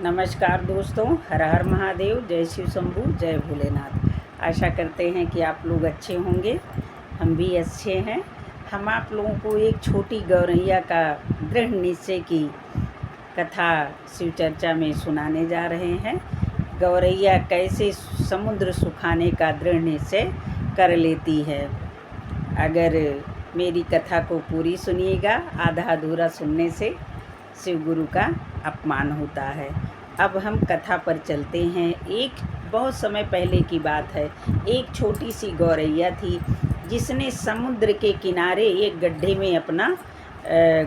नमस्कार दोस्तों, हर हर महादेव, जय शिव शंभू, जय भोलेनाथ। आशा करते हैं कि आप लोग अच्छे होंगे। हम भी अच्छे हैं। हम आप लोगों को एक छोटी गौरैया का दृढ़ निश्चय की कथा शिव चर्चा में सुनाने जा रहे हैं। गौरैया कैसे समुद्र सुखाने का दृढ़ निश्चय कर लेती है। अगर मेरी कथा को पूरी सुनिएगा, आधा अधूरा सुनने से शिव गुरु का अपमान होता है। अब हम कथा पर चलते हैं। एक बहुत समय पहले की बात है। एक छोटी सी गौरैया थी जिसने समुद्र के किनारे एक गड्ढे में अपना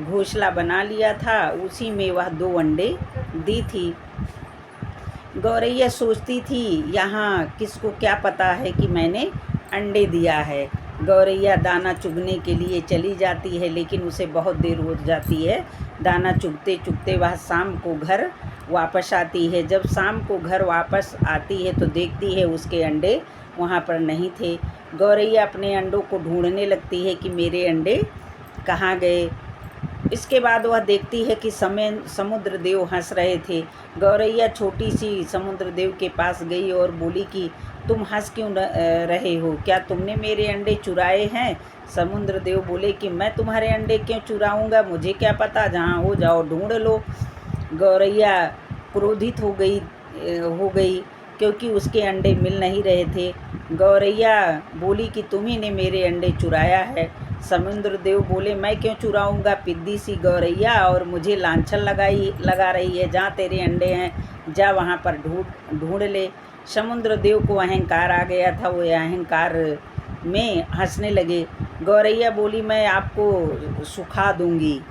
घोंसला बना लिया था। उसी में वह 2 अंडे दी थी। गौरैया सोचती थी, यहाँ किसको क्या पता है कि मैंने अंडे दिया है। गौरैया दाना चुगने के लिए चली जाती है, लेकिन उसे बहुत देर हो जाती है। दाना चुगते चुगते वह शाम को घर वापस आती है। जब शाम को घर वापस आती है तो देखती है उसके अंडे वहाँ पर नहीं थे। गौरैया अपने अंडों को ढूंढने लगती है कि मेरे अंडे कहाँ गए। इसके बाद वह देखती है कि समुद्र देव हंस रहे थे। गौरैया छोटी सी समुद्र देव के पास गई और बोली कि तुम हंस क्यों रहे हो, क्या तुमने मेरे अंडे चुराए हैं? समुद्र देव बोले कि मैं तुम्हारे अंडे क्यों चुराऊंगा, मुझे क्या पता, जहाँ हो जाओ ढूंढ लो। गौरैया क्रोधित हो गई क्योंकि उसके अंडे मिल नहीं रहे थे। गौरैया बोली कि तुम्ही ने मेरे अंडे चुराया है। समुद्र देव बोले मैं क्यों चुराऊंगा, पिद्दी सी गौरैया, और मुझे लांछन लगा रही है। जहाँ तेरे अंडे हैं जा वहाँ पर ढूंढ ले। समुद्र देव को अहंकार आ गया था। वो अहंकार में हंसने लगे। गौरैया बोली मैं आपको सुखा दूंगी,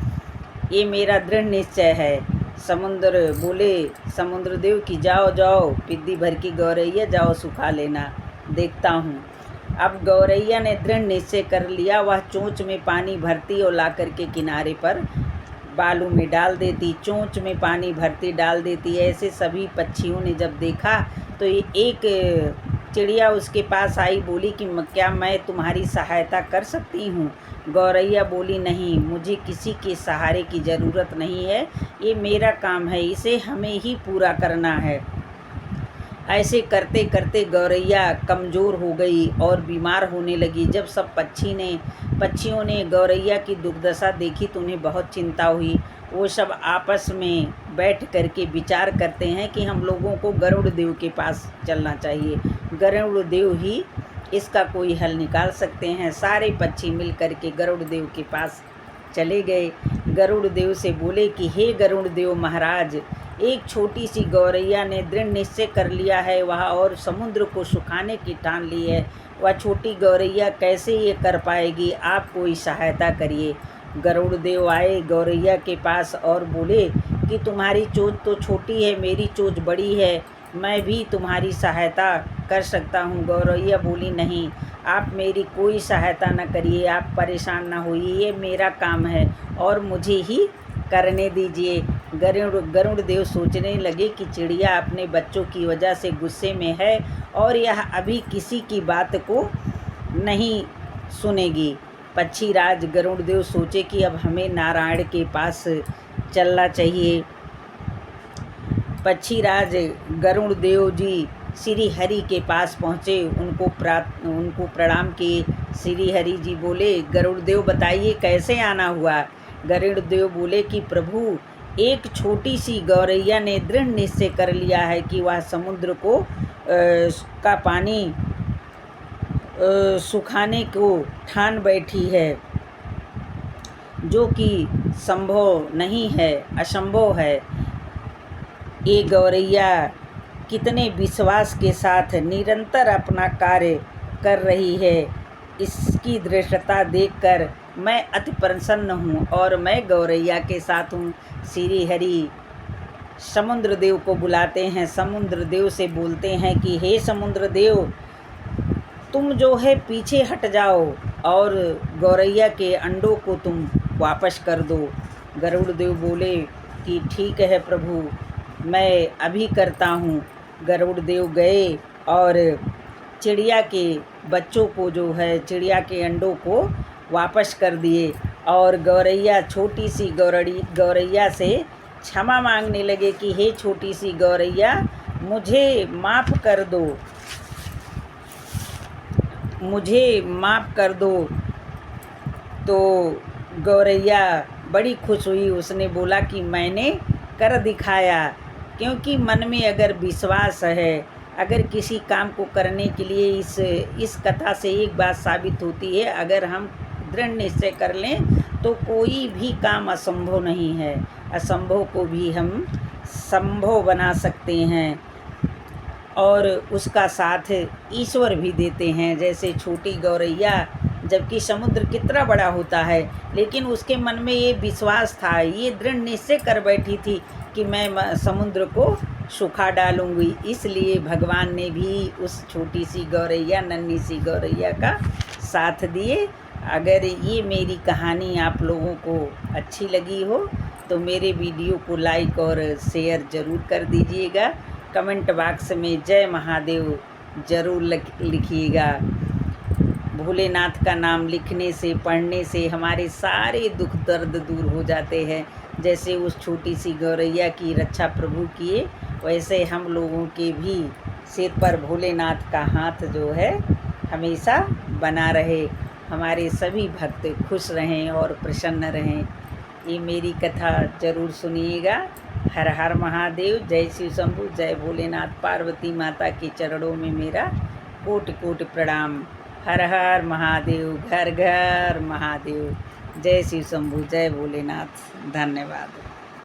ये मेरा दृढ़ निश्चय है। समुद्र बोले समुद्र देव की जाओ जाओ पिद्दी भर की गौरैया, जाओ सुखा लेना, देखता हूँ। अब गौरैया ने दृढ़ निश्चय कर लिया। वह चोंच में पानी भरती और ला कर के किनारे पर बालू में डाल देती, चोंच में पानी भरती डाल देती। ऐसे सभी पक्षियों ने जब देखा तो एक चिड़िया उसके पास आई, बोली कि क्या मैं तुम्हारी सहायता कर सकती हूँ? गौरैया बोली नहीं, मुझे किसी के सहारे की ज़रूरत नहीं है, ये मेरा काम है, इसे हमें ही पूरा करना है। ऐसे करते करते गौरैया कमज़ोर हो गई और बीमार होने लगी। जब सब पक्षियों ने गौरैया की दुर्दशा देखी तो उन्हें बहुत चिंता हुई। वो सब आपस में बैठ करके विचार करते हैं कि हम लोगों को गरुड़ देव के पास चलना चाहिए, गरुड़ देव ही इसका कोई हल निकाल सकते हैं। सारे पक्षी मिल करके गरुड़ देव के पास चले गए। गरुड़ देव से बोले कि हे गरुड़ देव महाराज, एक छोटी सी गौरैया ने दृढ़ निश्चय कर लिया है वह, और समुद्र को सुखाने की ठान ली है। वह छोटी गौरैया कैसे ये कर पाएगी, आप कोई सहायता करिए। गरुड़ देव आए गौरैया के पास और बोले कि तुम्हारी चोंच तो छोटी है, मेरी चोंच बड़ी है, मैं भी तुम्हारी सहायता कर सकता हूँ। गौरैया बोली नहीं, आप मेरी कोई सहायता न करिए, आप परेशान ना होइए, ये मेरा काम है और मुझे ही करने दीजिए। गरुड़ देव सोचने लगे कि चिड़िया अपने बच्चों की वजह से गुस्से में है और यह अभी किसी की बात को नहीं सुनेगी। पक्षीराज गरुड़ देव सोचे कि अब हमें नारायण के पास चलना चाहिए। पक्षीराज गरुड़ देव जी श्री हरि के पास पहुँचे, उनको प्रणाम किए। श्री हरि जी बोले गरुड़ देव बताइए कैसे आना हुआ? गरुड़ देव बोले कि प्रभु, एक छोटी सी गौरैया ने दृढ़ निश्चय कर लिया है कि वह समुद्र को का पानी सुखाने को ठान बैठी है, जो कि संभव नहीं है, असंभव है। ये गौरैया कितने विश्वास के साथ निरंतर अपना कार्य कर रही है, इसकी दृढ़ता देखकर मैं अति प्रसन्न हूँ और मैं गौरैया के साथ हूँ। श्री हरि समुद्र देव को बुलाते हैं। समुद्र देव से बोलते हैं कि हे समुद्र देव, तुम जो है पीछे हट जाओ और गौरैया के अंडों को तुम वापस कर दो। गरुड़ देव बोले कि ठीक है प्रभु, मैं अभी करता हूँ। गरुड़ देव गए और चिड़िया के बच्चों को जो है, चिड़िया के अंडों को वापस कर दिए और गौरैया छोटी सी गौरैया से क्षमा मांगने लगे कि हे छोटी सी गौरैया, मुझे माफ़ कर दो, मुझे माफ़ कर दो। तो गौरैया बड़ी खुश हुई। उसने बोला कि मैंने कर दिखाया, क्योंकि मन में अगर विश्वास है, अगर किसी काम को करने के लिए इस कथा से एक बात साबित होती है, अगर हम दृढ़ निश्चय कर लें तो कोई भी काम असंभव नहीं है। असंभव को भी हम संभव बना सकते हैं और उसका साथ ईश्वर भी देते हैं। जैसे छोटी गौरैया, जबकि समुद्र कितना बड़ा होता है, लेकिन उसके मन में ये विश्वास था, ये दृढ़ निश्चय कर बैठी थी कि मैं समुद्र को सुखा डालूंगी। इसलिए भगवान ने भी उस छोटी सी गौरैया, नन्ही सी गौरैया का साथ दिए। अगर ये मेरी कहानी आप लोगों को अच्छी लगी हो तो मेरे वीडियो को लाइक और शेयर ज़रूर कर दीजिएगा। कमेंट बॉक्स में जय महादेव ज़रूर लिखिएगा। भोलेनाथ का नाम लिखने से, पढ़ने से हमारे सारे दुख दर्द दूर हो जाते हैं। जैसे उस छोटी सी गौरैया की रक्षा प्रभु किए, वैसे हम लोगों के भी सिर पर भोलेनाथ का हाथ जो है हमेशा बना रहे। हमारे सभी भक्त खुश रहें और प्रसन्न रहें। ये मेरी कथा ज़रूर सुनिएगा। हर हर महादेव, जय शिव शंभु, जय भोलेनाथ। पार्वती माता के चरणों में मेरा कोटि कोटि प्रणाम। हर हर महादेव, घर घर महादेव। जय शिव शंभु, जय भोलेनाथ। धन्यवाद।